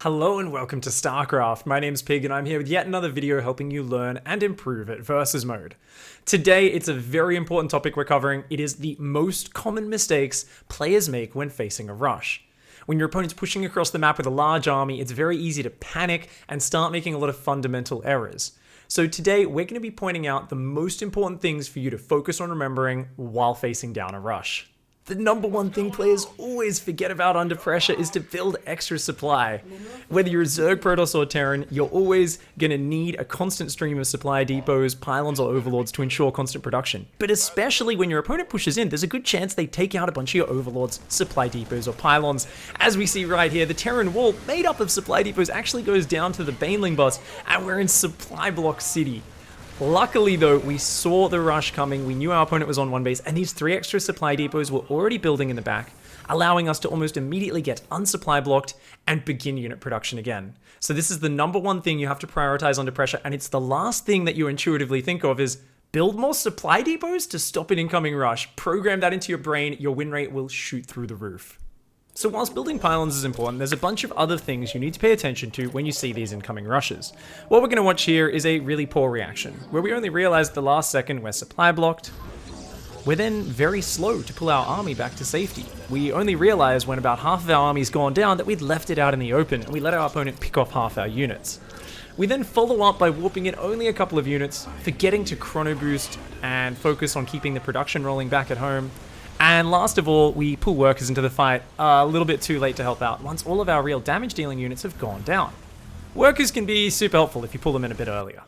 Hello and welcome to Starcraft. My name's Pig and I'm here with yet another video helping you learn and improve at versus mode. Today it's a very important topic we're covering. It is the most common mistakes players make when facing a rush. When your opponent's pushing across the map with a large army, it's very easy to panic and start making a lot of fundamental errors. So today we're going to be pointing out the most important things for you to focus on remembering while facing down a rush. The number one thing players always forget about under pressure is to build extra supply. Whether you're Zerg, Protoss, or Terran, you're always going to need a constant stream of supply depots, pylons, or overlords to ensure constant production. But especially when your opponent pushes in, there's a good chance they take out a bunch of your overlords, supply depots, or pylons. As we see right here, the Terran wall, made up of supply depots, actually goes down to the Baneling boss, and we're in Supply Block City. Luckily though, we saw the rush coming, we knew our opponent was on one base, and these 3 extra supply depots were already building in the back, allowing us to almost immediately get unsupply blocked and begin unit production again. So this is the number one thing you have to prioritize under pressure, and it's the last thing that you intuitively think of is build more supply depots to stop an incoming rush. Program that into your brain, your win rate will shoot through the roof. So whilst building pylons is important, there's a bunch of other things you need to pay attention to when you see these incoming rushes. What we're going to watch here is a really poor reaction, where we only realize at the last second we're supply blocked. We're then very slow to pull our army back to safety. We only realize when about half of our army's gone down that we'd left it out in the open, and we let our opponent pick off half our units. We then follow up by warping in only a couple of units, forgetting to chrono boost and focus on keeping the production rolling back at home. And last of all, we pull workers into the fight a little bit too late to help out once all of our real damage dealing units have gone down. Workers can be super helpful if you pull them in a bit earlier.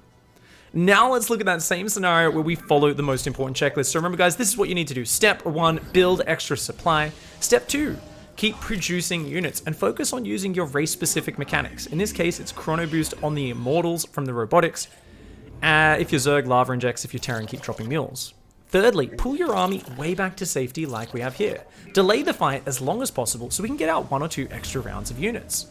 Now let's look at that same scenario where we follow the most important checklist. So remember guys, this is what you need to do. Step 1, build extra supply. Step 2, keep producing units and focus on using your race specific mechanics. In this case, it's chrono boost on the immortals from the robotics. If you're Zerg, lava injects. If you're Terran, keep dropping mules. Thirdly, pull your army way back to safety like we have here. Delay the fight as long as possible so we can get out 1 or 2 extra rounds of units.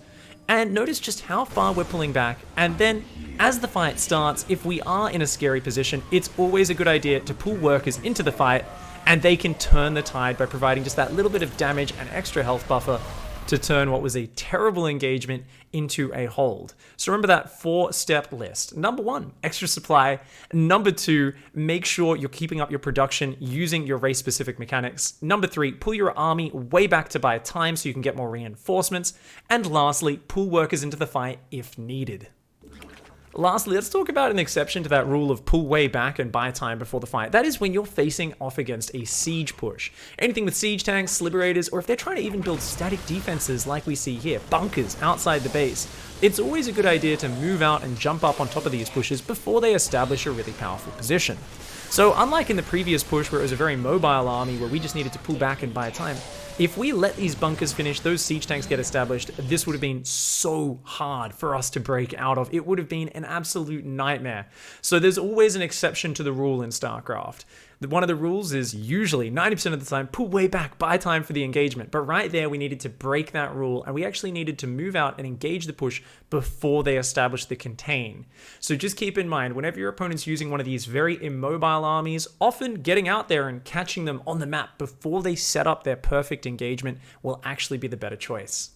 And notice just how far we're pulling back, and then as the fight starts, if we are in a scary position, it's always a good idea to pull workers into the fight, and they can turn the tide by providing just that little bit of damage and extra health buffer to turn what was a terrible engagement into a hold. So remember that 4-step list. Number 1, extra supply. Number 2, make sure you're keeping up your production using your race-specific mechanics. Number 3, pull your army way back to buy time so you can get more reinforcements. And lastly, pull workers into the fight if needed. Lastly, let's talk about an exception to that rule of pull way back and buy time before the fight. That is when you're facing off against a siege push. Anything with siege tanks, liberators, or if they're trying to even build static defenses like we see here, bunkers outside the base. It's always a good idea to move out and jump up on top of these pushes before they establish a really powerful position. So unlike in the previous push where it was a very mobile army where we just needed to pull back and buy time, if we let these bunkers finish, those siege tanks get established, this would have been so hard for us to break out of. It would have been an absolute nightmare. So there's always an exception to the rule in StarCraft. One of the rules is usually 90% of the time, pull way back, buy time for the engagement. But right there, we needed to break that rule, and we actually needed to move out and engage the push before they establish the contain. So just keep in mind, whenever your opponent's using one of these very immobile armies, often getting out there and catching them on the map before they set up their perfect engagement will actually be the better choice.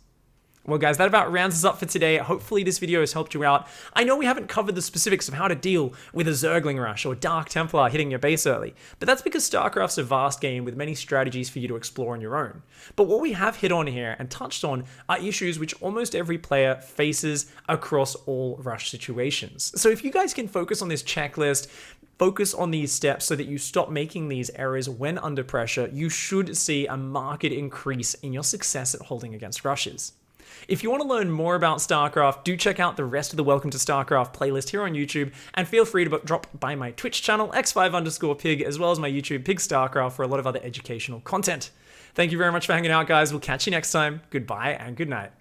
Well guys, that about rounds us up for today. Hopefully this video has helped you out. I know we haven't covered the specifics of how to deal with a Zergling rush or Dark Templar hitting your base early, but that's because StarCraft's a vast game with many strategies for you to explore on your own. But what we have hit on here and touched on are issues which almost every player faces across all rush situations. So if you guys can focus on this checklist, focus on these steps so that you stop making these errors when under pressure, you should see a marked increase in your success at holding against rushes. If you want to learn more about StarCraft, do check out the rest of the Welcome to StarCraft playlist here on YouTube, and feel free to drop by my Twitch channel, x5_pig, as well as my YouTube, Pig Starcraft, for a lot of other educational content. Thank you very much for hanging out, guys. We'll catch you next time. Goodbye and good night.